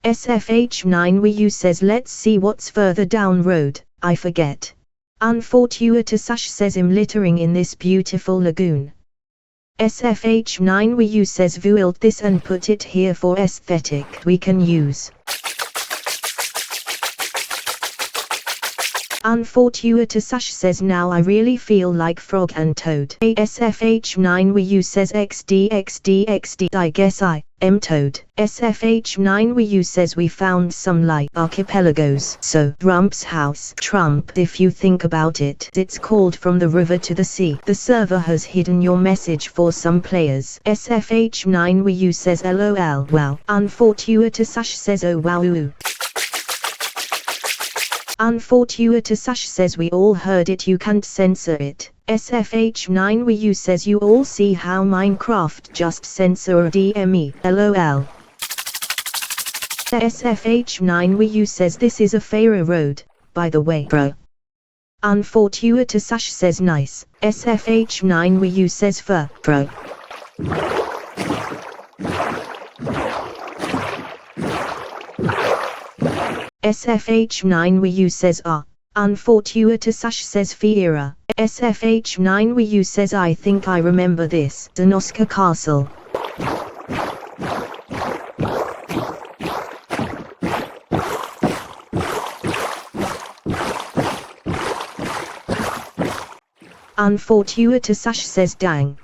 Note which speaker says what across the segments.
Speaker 1: SFH9WU says let's see what's further down road, I forget. Unfortuitous says I'm littering in this beautiful lagoon. SFH9WU says build this and put it here for aesthetic we can use. Unfortuitous says now I really feel like Frog and Toad. SFH9WU says XD I guess I am Toad. SFH9WU says we found some like archipelagos. So Trump's house. Trump, if you think about it, it's called From the River to the Sea. The server has hidden your message for some players. SFH9WU says LOL. Well, Unfortuitous says oh wow. Unfortuitous says we all heard it, you can't censor it. SFH9WU says you all see how Minecraft just censor a DME. LOL. SFH9WU says this is a Pharaoh road, by the way bro. Unfortuitous says nice. SFH9WU says bro. SFH9WU says Unfortuitous says Fiera. SFH9WU says I think I remember this. Danoska Castle. Unfortuitous says dang.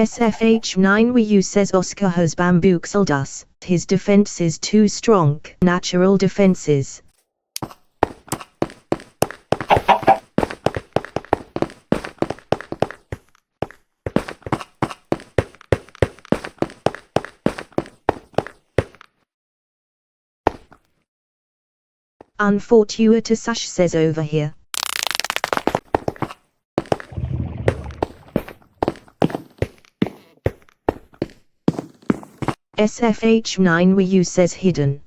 Speaker 1: SFH9WU says Oscar has bamboozled us, his defense is too strong. Natural defenses. Unfortuitous says over here. SFH9WU says hidden.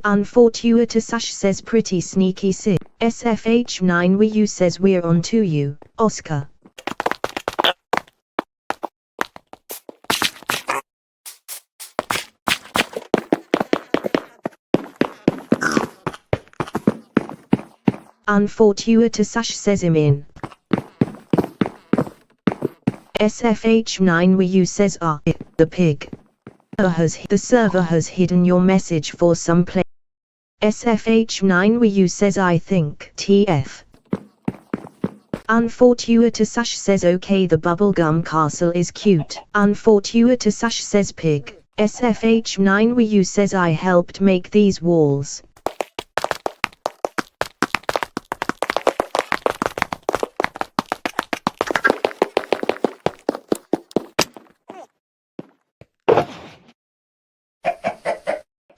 Speaker 1: Unfortuitous says pretty sneaky sid. SFH9WU says we're on to you, Oscar. Unfortuitous says him in. SFH9WU says the pig. The server has hidden your message for some play. SFH9WU says I think TF. Unfortuitous says okay the bubblegum castle is cute. Unfortuitous says pig. SFH9WU says I helped make these walls.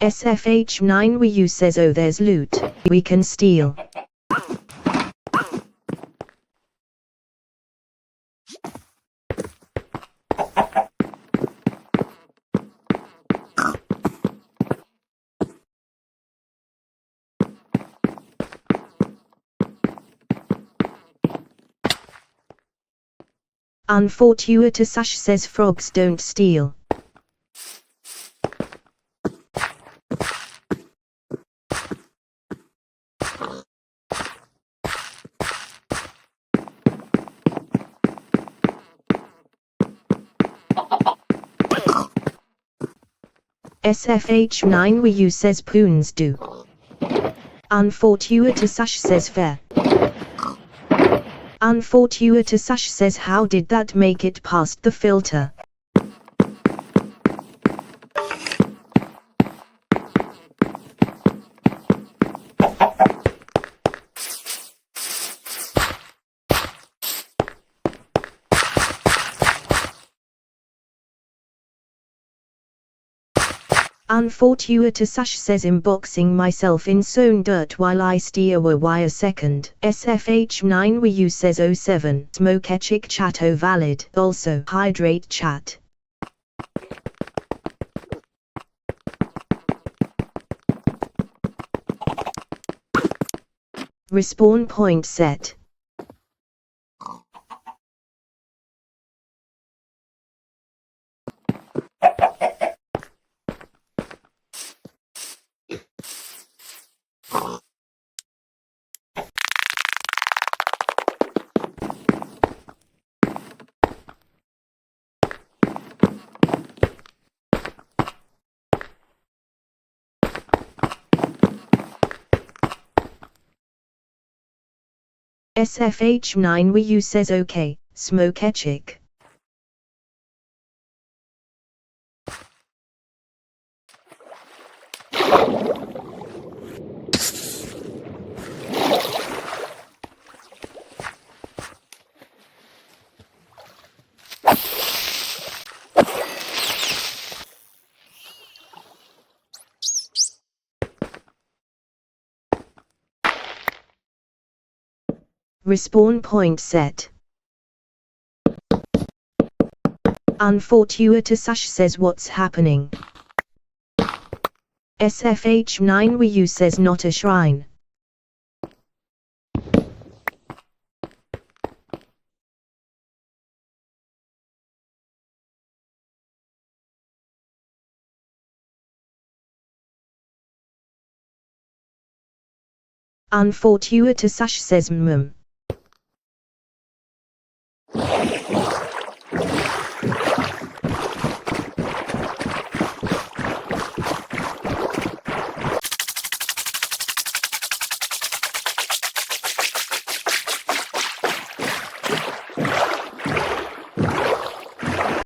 Speaker 1: SFH9WU says oh there's loot, we can steal. Unfortuitous says frogs don't steal. SFH9WU says poons do. Unfortuitous says fair. Unfortuitous says how did that make it past the filter? Unfortuitous Sash says inboxing myself in sown dirt while I steer a second. SFH9 Wii says 07. Smokechik chat valid. Also hydrate chat. Respawn point set. SFH9 Wii says okay, Smokechik. Respawn point set. Unfortuitous Sash says what's happening. SFH9 Wii says not a shrine. Unfortuitous Sash says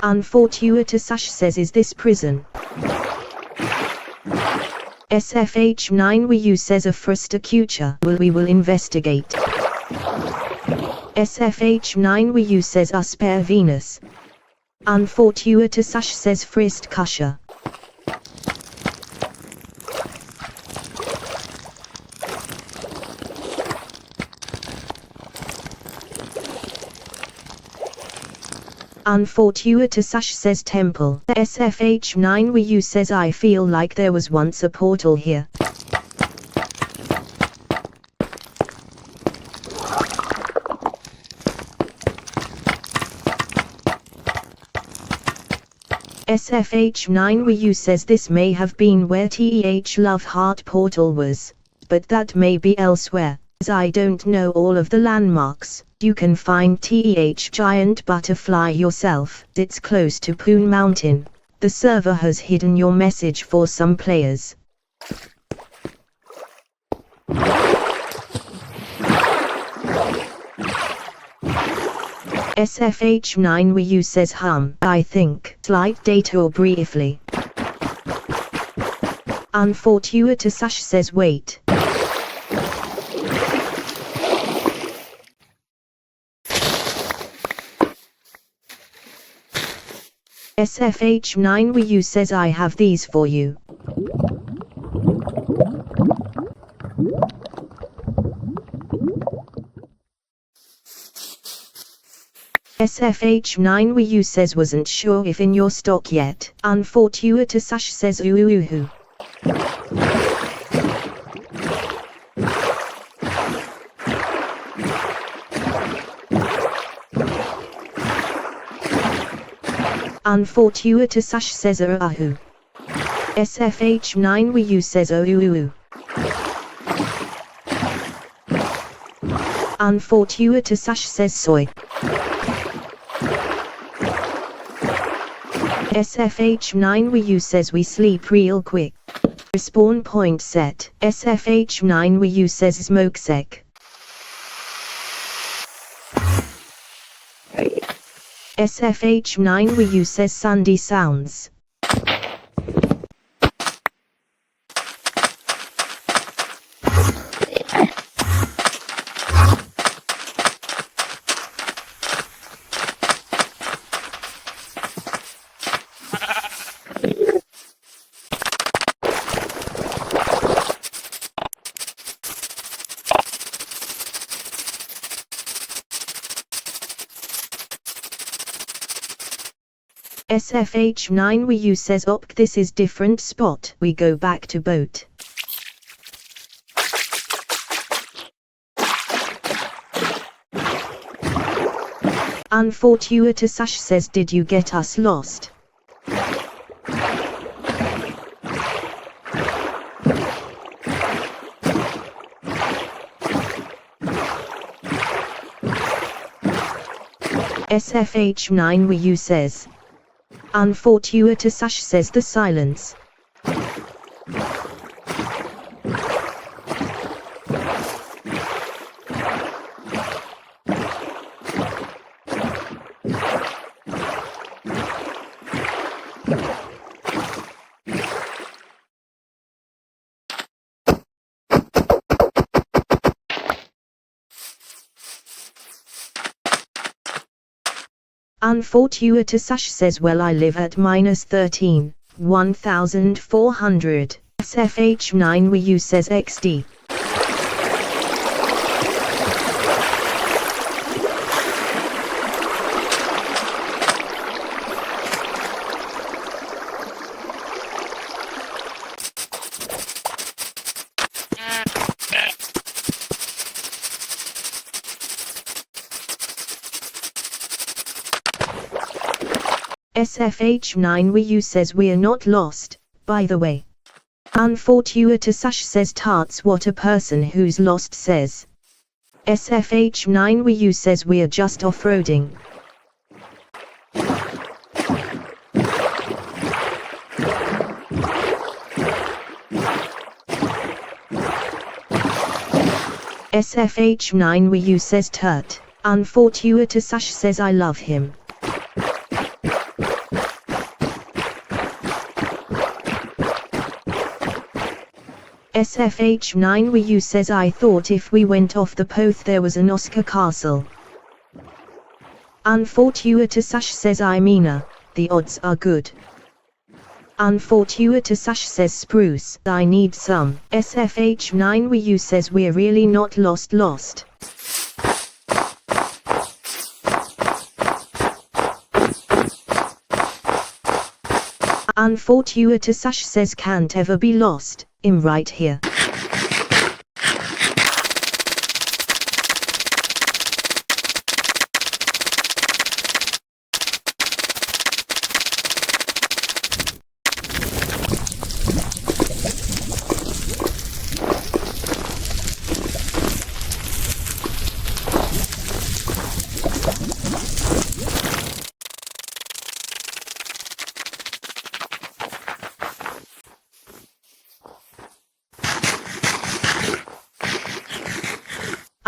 Speaker 1: Unfortuitous Sash says is this prison? SFH9 Wii says a frustacuture. We will investigate. SFH9 Wii says us pair Venus. Unfortuitous Sash says frist kusha. Unfortuitous Sash says temple. SFH9 Wii says I feel like there was once a portal here. SFH9 Wii says this may have been where TEH Love Heart portal was, but that may be elsewhere, as I don't know all of the landmarks. You can find TEH Giant Butterfly yourself. It's close to Poon Mountain. The server has hidden your message for some players. SFH9 Wii says I think. Slight data or briefly. Unfortuitous Sash says wait. SFH9 Wii says I have these for you. SFH9 Wii says wasn't sure if in your stock yet. Unfortuitous Sash says ooh. Unfortuitous Sash says ahu. SFH9 Wii says ooh. Unfortuitous Sash says soy. SFH9 Wii says we sleep real quick. Respawn point set. SFH9 Wii says smokesec. SFH9 Wii says Sunday sounds. SFH9 we you says opk this is different spot. We go back to boat. Unfortuitous Ash says did you get us lost? SFH9 we you says. Unfortuitous Ash says the silence. Unfortuitous Ash says well I live at -13, 1400. SFH9 we you says XD. SFH9 we you says we're not lost, by the way. Unfortuitous Ash says tarts what a person who's lost says. SFH9 we you says we're just off-roading. SFH9 we you says turt. Unfortuitous Ash says I love him. SFH9 we you says I thought if we went off the path there was an Oscar castle. Unfortuitous Ash says I mean the odds are good. Unfortuitous Ash says spruce I need some. SFH9 we you says we're really not lost. Unfortuitous Ash says can't ever be lost. I'm right here.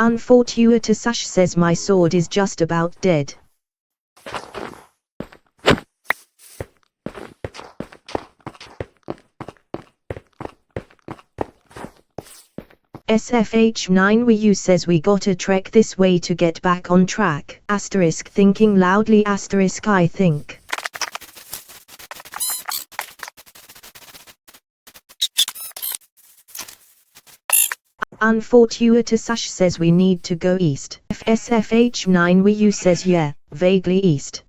Speaker 1: Unfortuitous Ash says my sword is just about dead. SFH9 we you says we gotta trek this way to get back on track. Asterisk thinking loudly asterisk I think. Unfortuitous Ash says we need to go east. SFH9 we you says yeah, vaguely east.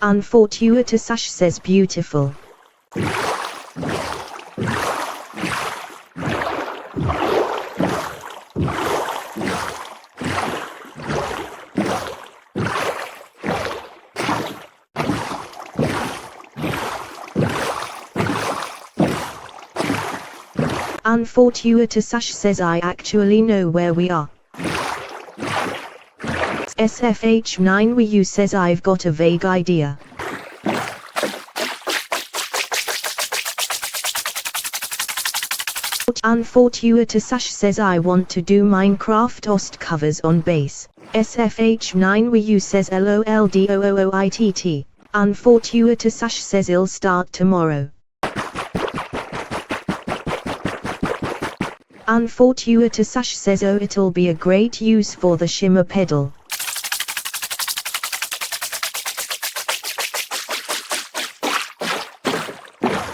Speaker 1: Unfortuitous Ash says beautiful. Unfortuitous Sash says I actually know where we are. SFH9 Wii says I've got a vague idea. Unfortuitous Sash says I want to do Minecraft OST covers on bass. SFH9 Wii says LOLDOOITT. Unfortuitous Sash says I'll start tomorrow. Unfortuitous Sash says oh it'll be a great use for the shimmer pedal.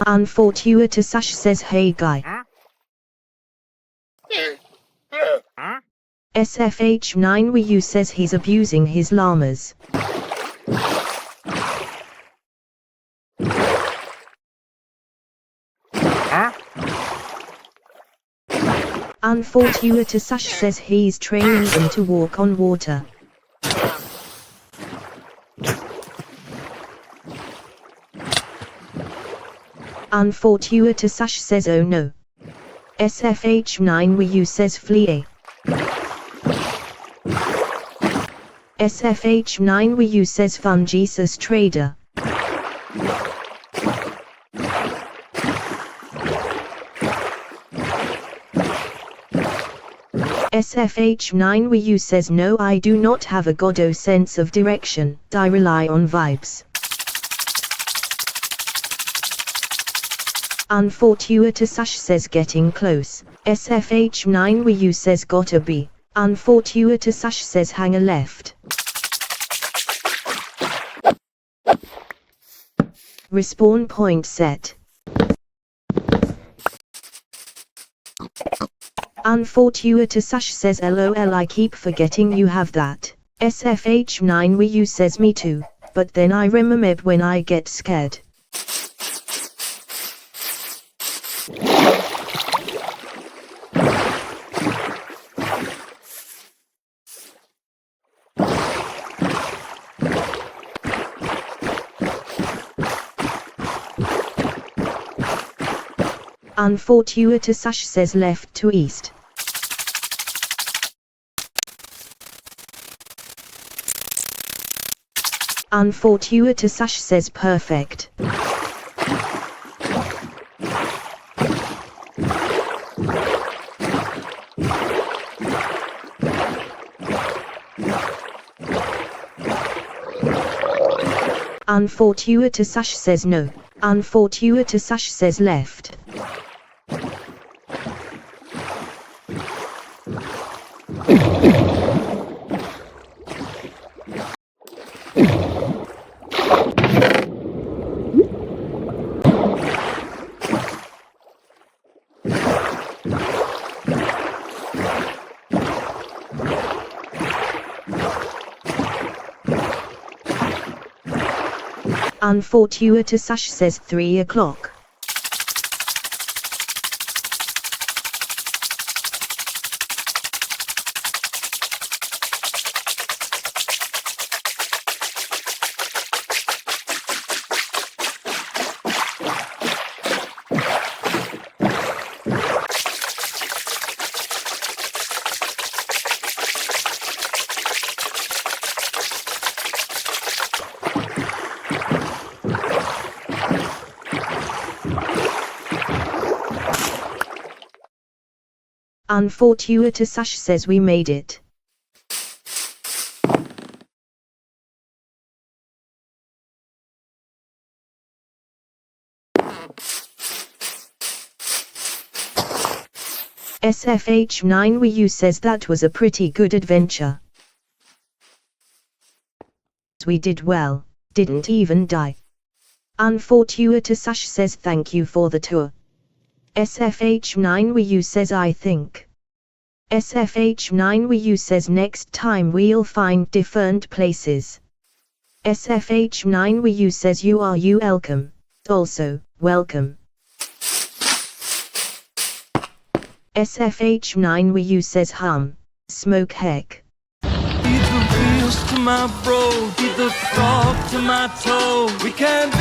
Speaker 1: Unfortuitous Sash says hey guy. SFH9 Wii says he's abusing his llamas. Unfortuitous Sash says he's training them to walk on water. Unfortuitous Sash says oh no. SFH9 Wii says flee. SFH9 Wii says fun Jesus trader. SFH9 Wii says no I do not have a goddo sense of direction, I rely on vibes. Unfortuitous Sash says getting close. SFH9 Wii says gotta be. Unfortuitous Sash says hang a left. Respawn point set. Unfortuitous Sash says LOL I keep forgetting you have that. SFH9 Wii says me too, but then I remember when I get scared. Unfortuitous Sash says left to east. Unfortuitous Sash says perfect. Unfortuitous Sash says no. Unfortuitous Sash says left. Unfortuitous Sash says 3 o'clock. Unfortuitous Sash says we made it. SFH9 Wii says that was a pretty good adventure. We did well, didn't even die. Unfortuitous Sash says thank you for the tour. SFH9 Wii says I think. SFH9 Wii says next time we'll find different places. SFH9 Wii says you welcome. Also, welcome. SFH9 Wii says smoke heck.
Speaker 2: Beat the wheels to my bro, beat the frog to my toe. We can't